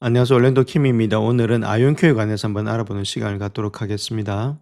안녕하세요. 올랜도 킴입니다. 오늘은 아이온큐에 관해서 한번 알아보는 시간을 갖도록 하겠습니다.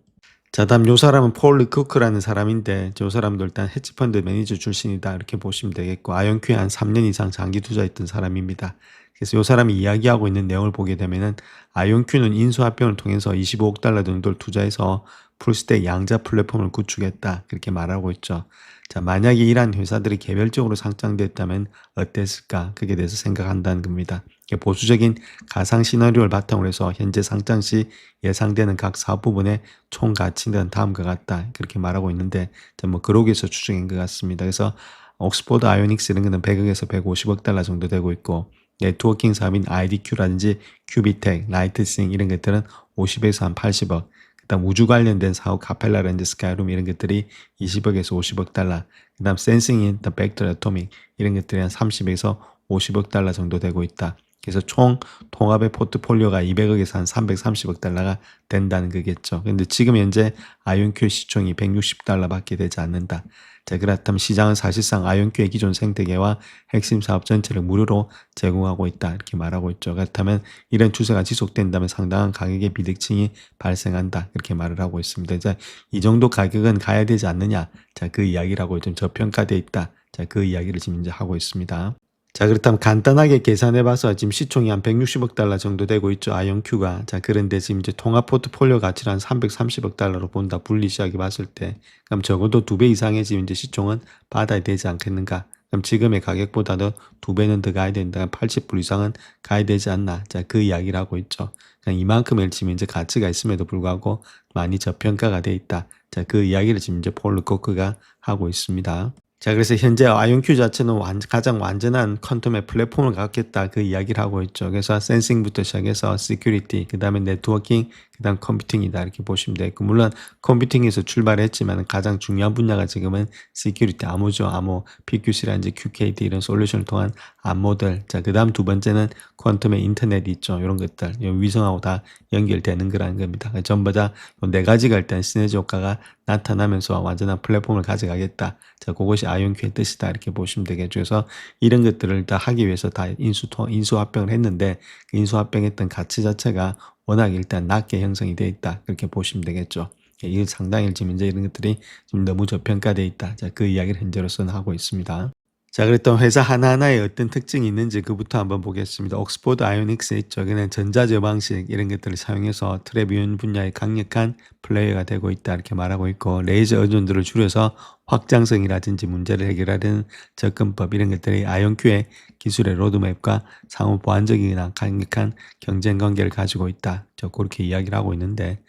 자, 다음 요 사람은 폴 리쿠크라는 사람인데 저 사람도 일단 헤지펀드 매니저 출신이다 이렇게 보시면 되겠고 아이온큐에 한 3년 이상 장기 투자했던 사람입니다. 그래서 요 사람이 이야기하고 있는 내용을 보게 되면은 아이온큐는 인수합병을 통해서 25억 달러 정도를 투자해서 풀스택 양자 플랫폼을 구축했다 그렇게 말하고 있죠. 자, 만약에 이러한 회사들이 개별적으로 상장됐다면 어땠을까? 그게 대해서 생각한다는 겁니다. 보수적인 가상 시나리오를 바탕으로 해서 현재 상장 시 예상되는 각 사업 부분의 총 가치는 다음과 같다. 그렇게 말하고 있는데 뭐 그러기에서 추정인 것 같습니다. 그래서 옥스포드 아이오닉스 이런 거는 100억에서 150억 달러 정도 되고 있고 네트워킹 사업인 IDQ라든지 큐비텍, 라이트싱 이런 것들은 50에서 한 80억 그다음 우주 관련된 사업 카펠라라든지 스카이룸 이런 것들이 20억에서 50억 달러 그다음 센싱인 벡터 애토믹 이런 것들이 한 30에서 50억 달러 정도 되고 있다. 그래서 총 통합의 포트폴리오가 200억에서 한 330억 달러가 된다는 거겠죠. 근데 지금 현재 아이온큐 시총이 160달러 밖에 되지 않는다. 자, 그렇다면 시장은 사실상 아이온큐의 기존 생태계와 핵심 사업 전체를 무료로 제공하고 있다. 이렇게 말하고 있죠. 그렇다면 이런 추세가 지속된다면 상당한 가격의 비대칭이 발생한다. 이렇게 말을 하고 있습니다. 자, 이 정도 가격은 가야 되지 않느냐. 자, 그 이야기라고 좀 저평가되어 있다. 자, 그 이야기를 지금 이제 하고 있습니다. 자, 그렇다면 간단하게 계산해봐서 지금 시총이 한 160억 달러 정도 되고 있죠. 아이온큐가. 자, 그런데 지금 이제 통합 포트폴리오 가치를 한 330억 달러로 본다. 분리시하게 봤을 때. 그럼 적어도 2배 이상의 지금 이제 시총은 받아야 되지 않겠는가. 그럼 지금의 가격보다도 2배는 더 가야 된다. 80불 이상은 가야 되지 않나. 자, 그 이야기를 하고 있죠. 그냥 이만큼의 지금 이제 가치가 있음에도 불구하고 많이 저평가가 돼 있다. 자, 그 이야기를 지금 이제 폴 루코크가 하고 있습니다. 자, 그래서 현재 아이온큐 자체는 가장 완전한 퀀텀의 플랫폼을 갖겠다 그 이야기를 하고 있죠. 그래서 센싱부터 시작해서 시큐리티, 그 다음에 네트워킹, 그 다음 컴퓨팅이다 이렇게 보시면 되고 물론 컴퓨팅에서 출발했지만 가장 중요한 분야가 지금은 시큐리티, 암호죠. 암호, PQC라든지 QKT 이런 솔루션을 통한 암호들. 자, 그 다음 두 번째는 퀀텀의 인터넷 있죠. 이런 것들, 위성하고 다 연결되는 거라는 겁니다. 전부 다 네 가지가 일단 시너지 효과가 나타나면서 완전한 플랫폼을 가져가겠다. 자, 그것이 아이온큐의 뜻이다. 이렇게 보시면 되겠죠. 그래서 이런 것들을 다 하기 위해서 다 인수합병을 했는데 그 인수합병했던 가치 자체가 워낙 일단 낮게 형성이 되어 있다. 그렇게 보시면 되겠죠. 이게 상당히 지금 이제 이런 것들이 좀 너무 저평가되어 있다. 자, 그 이야기를 현재로서는 하고 있습니다. 자, 그랬던 회사 하나하나에 어떤 특징이 있는지 그부터 한번 보겠습니다. 옥스포드 아이오닉스 있죠. 여기는 전자제 방식 이런 것들을 사용해서 트랩이온 분야의 강력한 플레이어가 되고 있다 이렇게 말하고 있고 레이저 의존도를 줄여서 확장성이라든지 문제를 해결하는 접근법 이런 것들이 아이온큐의 기술의 로드맵과 상호 보완적이나 강력한 경쟁 관계를 가지고 있다. 저 그렇게 이야기를 하고 있는데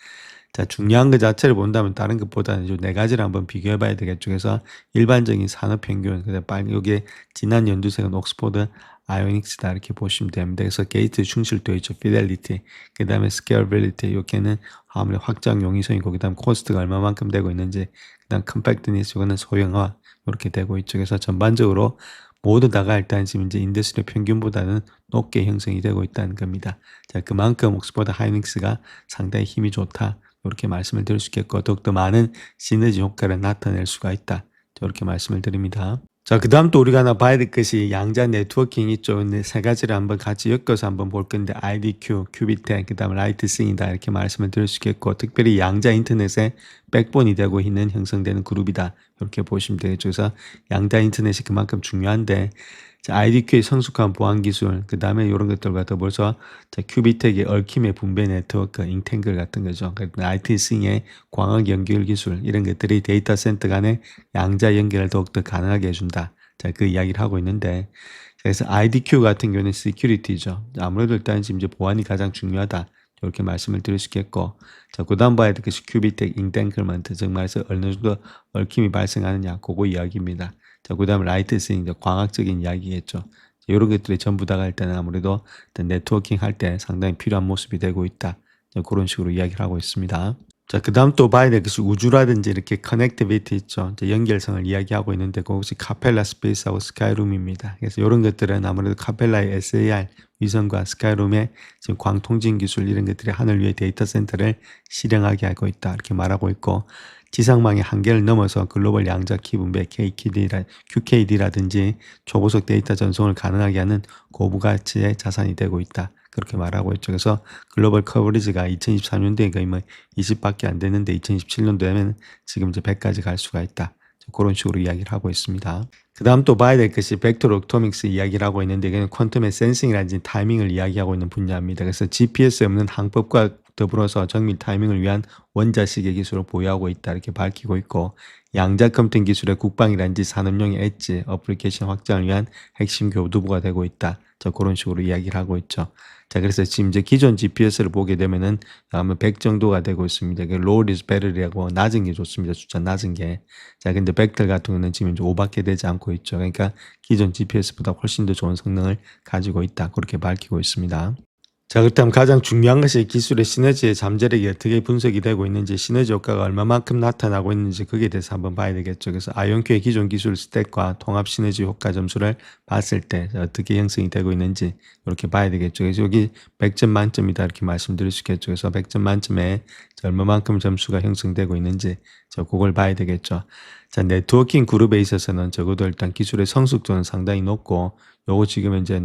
자, 중요한 것 자체를 본다면 다른 것보다는 이 네 가지를 한번 비교해 봐야 되겠죠. 그래서 일반적인 산업 평균, 여기에 지난 연두색은 옥스포드 아이오닉스다 이렇게 보시면 됩니다. 그래서 게이트 충실도 있죠. 피델리티, 그 다음에 스케일빌리티, 이렇게는 아무래도 확장 용이성이고, 그 다음 코스트가 얼마만큼 되고 있는지, 그 다음 컴팩트니스, 이거는 소형화, 이렇게 되고 있죠. 그래서 전반적으로 모두 다가 일단 지금 이제 인더스트리 평균보다는 높게 형성이 되고 있다는 겁니다. 자, 그만큼 옥스포드 아이오닉스가 상당히 힘이 좋다. 이렇게 말씀을 드릴 수 있겠고 더욱더 많은 시너지 효과를 나타낼 수가 있다. 이렇게 말씀을 드립니다. 자, 그 다음 또 우리가 하나 봐야 될 것이 양자 네트워킹 있죠. 근데 세 가지를 한번 같이 엮어서 한번 볼 건데 IDQ, 큐비텍, 그 다음 라이트싱이다 이렇게 말씀을 드릴 수 있겠고 특별히 양자 인터넷의 백본이 되고 있는 형성되는 그룹이다. 이렇게 보시면 되겠죠. 그래서 양자 인터넷이 그만큼 중요한데 자, IDQ의 성숙한 보안 기술, 그 다음에 이런 것들과 더불어서 자, 큐비텍의 얽힘의 분배 네트워크, 인탱글 같은 거죠. IT싱의 광학 연결 기술, 이런 것들이 데이터 센터 간의 양자 연결을 더욱더 가능하게 해준다. 자, 그 이야기를 하고 있는데, 그래서 IDQ 같은 경우는 시큐리티죠. 아무래도 일단 지금 이제 보안이 가장 중요하다. 이렇게 말씀을 드릴 수 있겠고, 자, 그 다음 봐야 될 것이 큐비텍 인탱글먼트, 즉 말해서 어느 정도 얽힘이 발생하느냐, 그거 이야기입니다. 자, 그 다음 라이트싱, 이제 광학적인 이야기겠죠. 이런 것들이 전부 다가 일단 아무래도 네트워킹 할 때 상당히 필요한 모습이 되고 있다. 그런 식으로 이야기를 하고 있습니다. 자, 그 다음 또 봐야 될 것이 우주라든지 이렇게 커넥티비티 있죠. 이제 연결성을 이야기하고 있는데 그것이 카펠라 스페이스하고 스카이룸입니다. 그래서 이런 것들은 아무래도 카펠라의 SAR 위성과 스카이룸의 지금 광통진 기술 이런 것들이 하늘 위의 데이터 센터를 실행하게 하고 있다. 이렇게 말하고 있고 지상망의 한계를 넘어서 글로벌 양자 키 분배 QKD라든지 초고속 데이터 전송을 가능하게 하는 고부가치의 자산이 되고 있다. 그렇게 말하고 있죠. 그래서 글로벌 커버리지가 2023년도에 거의 뭐 20밖에 안 됐는데 2027년도에는 지금 이제 100까지 갈 수가 있다. 그런 식으로 이야기를 하고 있습니다. 그 다음 또 봐야 될 것이 벡터 옵토믹스 이야기를 하고 있는데 이거는 퀀텀의 센싱이라든지 타이밍을 이야기하고 있는 분야입니다. 그래서 GPS 없는 항법과 더불어서 정밀 타이밍을 위한 원자시계 기술을 보유하고 있다 이렇게 밝히고 있고 양자 컴퓨팅 기술의 국방이라든지 산업용의 엣지 어플리케이션 확장을 위한 핵심 교두보가 되고 있다. 자, 그런 식으로 이야기를 하고 있죠. 자, 그래서 지금 이제 기존 GPS를 보게 되면은 아마 100 정도가 되고 있습니다. 그 low is better이라고 낮은 게 좋습니다. 숫자 낮은 게. 자, 근데 벡터 같은 경우는 지금 이제 5밖에 되지 않고 있죠. 그러니까 기존 GPS보다 훨씬 더 좋은 성능을 가지고 있다. 그렇게 밝히고 있습니다. 자, 그렇다면 가장 중요한 것이 기술의 시너지의 잠재력이 어떻게 분석이 되고 있는지, 시너지 효과가 얼마만큼 나타나고 있는지 거기에 대해서 한번 봐야 되겠죠. 그래서 아이온큐의 기존 기술 스택과 통합 시너지 효과 점수를 봤을 때 어떻게 형성이 되고 있는지 이렇게 봐야 되겠죠. 그래서 여기 100점 만점이다 이렇게 말씀드릴 수 있겠죠. 그래서 100점 만점에 얼마만큼 점수가 형성되고 있는지 그걸 봐야 되겠죠. 자, 네트워킹 그룹에 있어서는 적어도 일단 기술의 성숙도는 상당히 높고 요거 지금 이제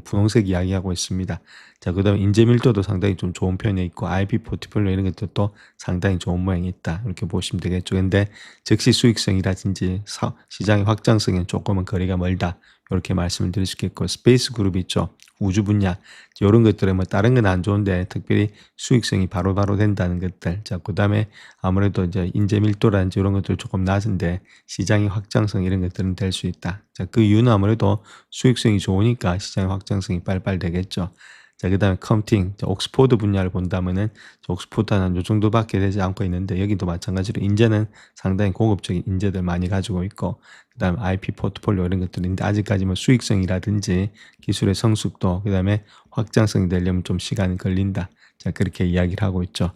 분홍색 이야기하고 있습니다. 자, 그 다음에 인재 밀도도 상당히 좀 좋은 편에 있고 IP 포트폴리오 이런 것들도 상당히 좋은 모양이 있다. 이렇게 보시면 되겠죠. 근데 즉시 수익성이라든지 시장의 확장성엔 조금은 거리가 멀다. 이렇게 말씀을 드릴 수 있겠고 스페이스 그룹 있죠. 우주 분야 이런 것들은 뭐 다른 건 안 좋은데 특별히 수익성이 바로바로 된다는 것들. 자, 그다음에 아무래도 이제 인재 밀도라든지 이런 것들 조금 낮은데 시장의 확장성 이런 것들은 될 수 있다. 자, 그 이유는 아무래도 수익성이 좋으니까 시장의 확장성이 빨빨 되겠죠. 자, 그다음에 컴퓨팅, 옥스포드 분야를 본다면은 옥스포드는 요 정도밖에 되지 않고 있는데 여기도 마찬가지로 인재는 상당히 고급적인 인재들 많이 가지고 있고 그다음에 IP 포트폴리오 이런 것들인데 아직까지 뭐 수익성이라든지 기술의 성숙도 그다음에 확장성이 되려면 좀 시간이 걸린다. 자, 그렇게 이야기를 하고 있죠.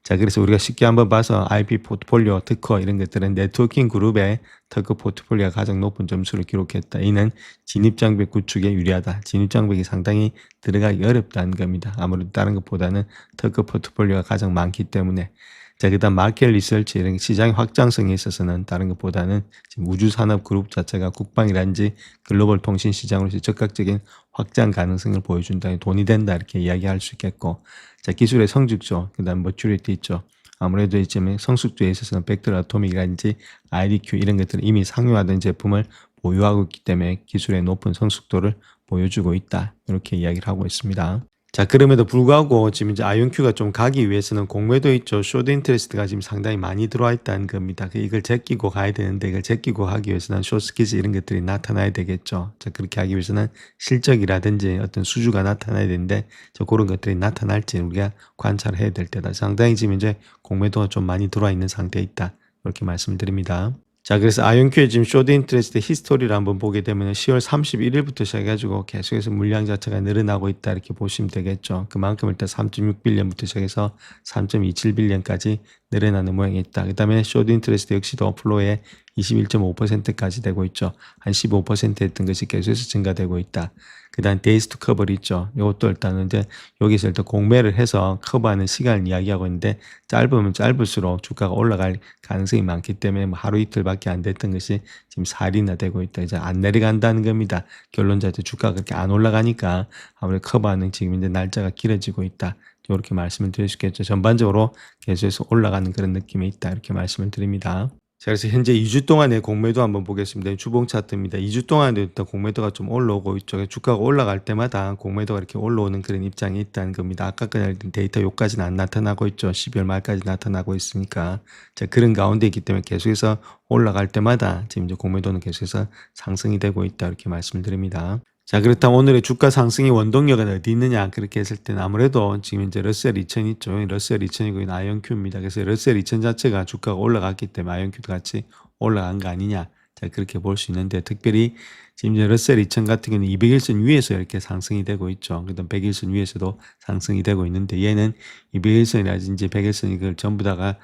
자, 그래서 우리가 쉽게 한번 봐서 IP 포트폴리오 특허 이런 것들은 네트워킹 그룹의 특허 포트폴리오가 가장 높은 점수를 기록했다. 이는 진입장벽 구축에 유리하다. 진입장벽이 상당히 들어가기 어렵다는 겁니다. 아무래도 다른 것보다는 특허 포트폴리오가 가장 많기 때문에. 자, 그다음 마켓 리서치 이런 시장의 확장성에 있어서는 다른 것보다는 지금 우주산업 그룹 자체가 국방이란지 글로벌 통신 시장으로서 적극적인 확장 가능성을 보여준다. 돈이 된다 이렇게 이야기할 수 있겠고 자, 기술의 성숙도 그다음 머추리티 있죠. 아무래도 이쯤에 성숙도에 있어서는 벡터 아토믹이라든지 IDQ 이런 것들은 이미 상용화된 제품을 보유하고 있기 때문에 기술의 높은 성숙도를 보여주고 있다. 이렇게 이야기를 하고 있습니다. 자, 그럼에도 불구하고 지금 이제 아이온큐가 좀 가기 위해서는 공매도 있죠. 쇼드 인터레스트가 지금 상당히 많이 들어와 있다는 겁니다. 이걸 제끼고 가야 되는데 이걸 제끼고 하기 위해서는 쇼스키즈 이런 것들이 나타나야 되겠죠. 자, 그렇게 하기 위해서는 실적이라든지 어떤 수주가 나타나야 되는데 그런 것들이 나타날지 우리가 관찰을 해야 될 때다. 상당히 지금 이제 공매도가 좀 많이 들어와 있는 상태에 있다. 이렇게 말씀을 드립니다. 자, 그래서 아이온큐의 지금 쇼드 인트레스트 히스토리를 한번 보게 되면 10월 31일부터 시작해가지고 계속해서 물량 자체가 늘어나고 있다 이렇게 보시면 되겠죠. 그만큼 일단 3.6빌리언부터 시작해서 3.27빌리언까지 늘어나는 모양이 있다. 그 다음에 쇼드 인트레스트 역시도 플로에 21.5%까지 되고 있죠. 한 15% 했던 것이 계속해서 증가되고 있다. 그 다음 데이스 투 커버리 있죠. 이것도 일단은 이제 여기서 일단 공매를 해서 커버하는 시간을 이야기하고 있는데 짧으면 짧을수록 주가가 올라갈 가능성이 많기 때문에 뭐 하루 이틀밖에 안 됐던 것이 지금 4일이나 되고 있다. 이제 안 내려간다는 겁니다. 결론자들 주가가 그렇게 안 올라가니까 아무래도 커버하는 지금 이제 날짜가 길어지고 있다. 이렇게 말씀을 드릴 수 있겠죠. 전반적으로 계속해서 올라가는 그런 느낌이 있다. 이렇게 말씀을 드립니다. 자, 그래서 현재 2주 동안의 공매도 한번 보겠습니다. 주봉 차트입니다. 2주 동안에 일단 공매도가 좀 올라오고 있죠. 주가가 올라갈 때마다 공매도가 이렇게 올라오는 그런 입장이 있다는 겁니다. 아까 그냥 데이터 요까지는 안 나타나고 있죠. 12월 말까지 나타나고 있으니까. 자, 그런 가운데 있기 때문에 계속해서 올라갈 때마다 지금 이제 공매도는 계속해서 상승이 되고 있다. 이렇게 말씀을 드립니다. 자, 그렇다면 오늘의 주가 상승의 원동력은 어디 있느냐? 그렇게 했을 때는 아무래도 지금 이제 러셀 2000 있죠. 러셀 2000이고 아이온큐입니다. 그래서 러셀 2000 자체가 주가가 올라갔기 때문에 아이온큐도 같이 올라간 거 아니냐? 자, 그렇게 볼 수 있는데 특별히 지금 이제 러셀 2000 같은 경우는 200일선 위에서 이렇게 상승이 되고 있죠. 그다음 100일선 위에서도 상승이 되고 있는데 얘는 200일선이라든지 100일선 이걸 전부 다가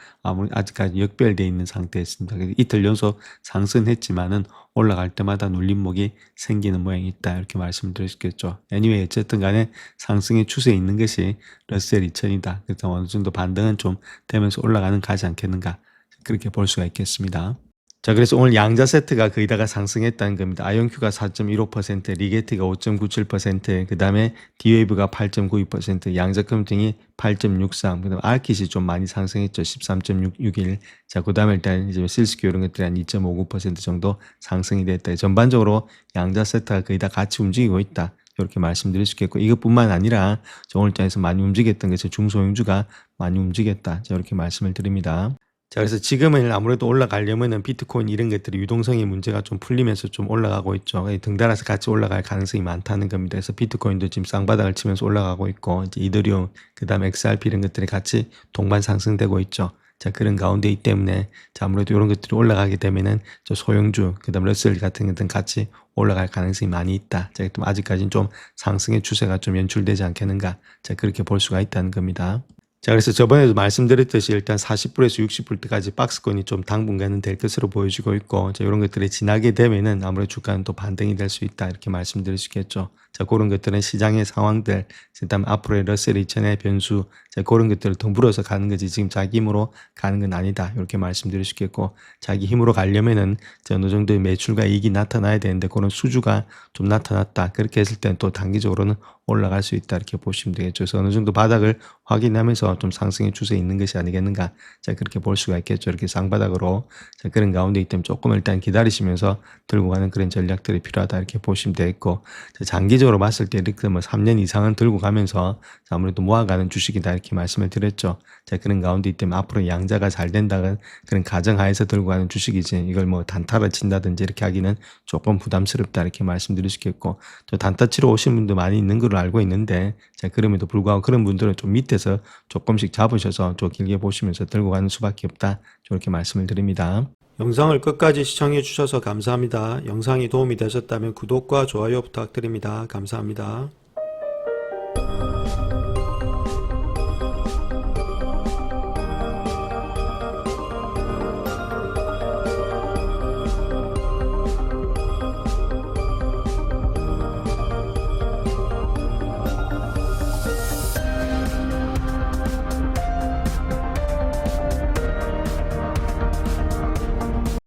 아직까지 역별되어 있는 상태였습니다. 그래서 이틀 연속 상승했지만은 올라갈 때마다 눌림목이 생기는 모양이 있다. 이렇게 말씀을 드릴 수 있겠죠. anyway, 어쨌든 간에 상승의 추세에 있는 것이 러셀 2000이다. 그래서 어느 정도 반등은 좀 되면서 올라가는 가지 않겠는가. 그렇게 볼 수가 있겠습니다. 자, 그래서 오늘 양자 세트가 거의 다가 상승했다는 겁니다. 아이온큐가 4.15%, 리게트가 5.97%, 그 다음에 디웨이브가 8.92%, 양자 컴퓨팅이 8.63, 그 다음에 알킷이 좀 많이 상승했죠. 13.61. 자, 그 다음에 일단 이제 실스큐 이런 것들이 한 2.59% 정도 상승이 됐다. 전반적으로 양자 세트가 거의 다 같이 움직이고 있다. 이렇게 말씀드릴 수 있겠고, 이것뿐만 아니라 오늘 장에서 많이 움직였던 것이 중소형주가 많이 움직였다. 이렇게 말씀을 드립니다. 자, 그래서 지금은 아무래도 올라가려면은 비트코인 이런 것들이 유동성의 문제가 좀 풀리면서 좀 올라가고 있죠. 등달아서 같이 올라갈 가능성이 많다는 겁니다. 그래서 비트코인도 지금 쌍바닥을 치면서 올라가고 있고, 이제 이더리움, 그 다음에 XRP 이런 것들이 같이 동반 상승되고 있죠. 자, 그런 가운데이기 때문에, 자, 아무래도 이런 것들이 올라가게 되면은, 저 소형주, 그 다음 러셀 같은 것들은 같이 올라갈 가능성이 많이 있다. 자, 아직까지는 좀 상승의 추세가 좀 연출되지 않겠는가. 자, 그렇게 볼 수가 있다는 겁니다. 자, 그래서 저번에도 말씀드렸듯이 일단 40불에서 60불대까지 박스권이 좀 당분간은 될 것으로 보여지고 있고, 자, 이런 것들이 지나게 되면은 아무래도 주가는 또 반등이 될 수 있다. 이렇게 말씀드릴 수 있겠죠. 자, 그런 것들은 시장의 상황들, 그다음 앞으로의 러셀 2000의 변수, 자, 그런 것들을 더불어서 가는 거지 지금 자기 힘으로 가는 건 아니다. 이렇게 말씀드릴 수 있겠고, 자기 힘으로 가려면은 어느 정도의 매출과 이익이 나타나야 되는데 그런 수주가 좀 나타났다. 그렇게 했을 때는 또 단기적으로는 올라갈 수 있다. 이렇게 보시면 되겠죠. 그래서 어느 정도 바닥을 확인하면서 좀 상승의 추세에 있는 것이 아니겠는가. 자, 그렇게 볼 수가 있겠죠. 이렇게 쌍바닥으로. 자, 그런 가운데 있기 때문에 조금 일단 기다리시면서 들고 가는 그런 전략들이 필요하다. 이렇게 보시면 되겠고, 자, 장기적으로 봤을 때 이렇게 뭐 3년 이상은 들고 가면서 아무래도 모아가는 주식이다. 이렇게 말씀을 드렸죠. 자, 그런 가운데 있기 때문에 앞으로 양자가 잘 된다는 그런 가정하에서 들고 가는 주식이지, 이걸 뭐 단타를 친다든지 이렇게 하기는 조금 부담스럽다. 이렇게 말씀드릴 수 있겠고, 또 단타 치러 오신 분도 많이 있는 걸로 알고 있는데, 자, 그럼에도 불구하고 그런 분들은 좀 밑에서 조금씩 잡으셔서 좀 길게 보시면서 들고 가는 수밖에 없다. 이렇게 말씀을 드립니다. 영상을 끝까지 시청해 주셔서 감사합니다. 영상이 도움이 되셨다면 구독과 좋아요 부탁드립니다. 감사합니다.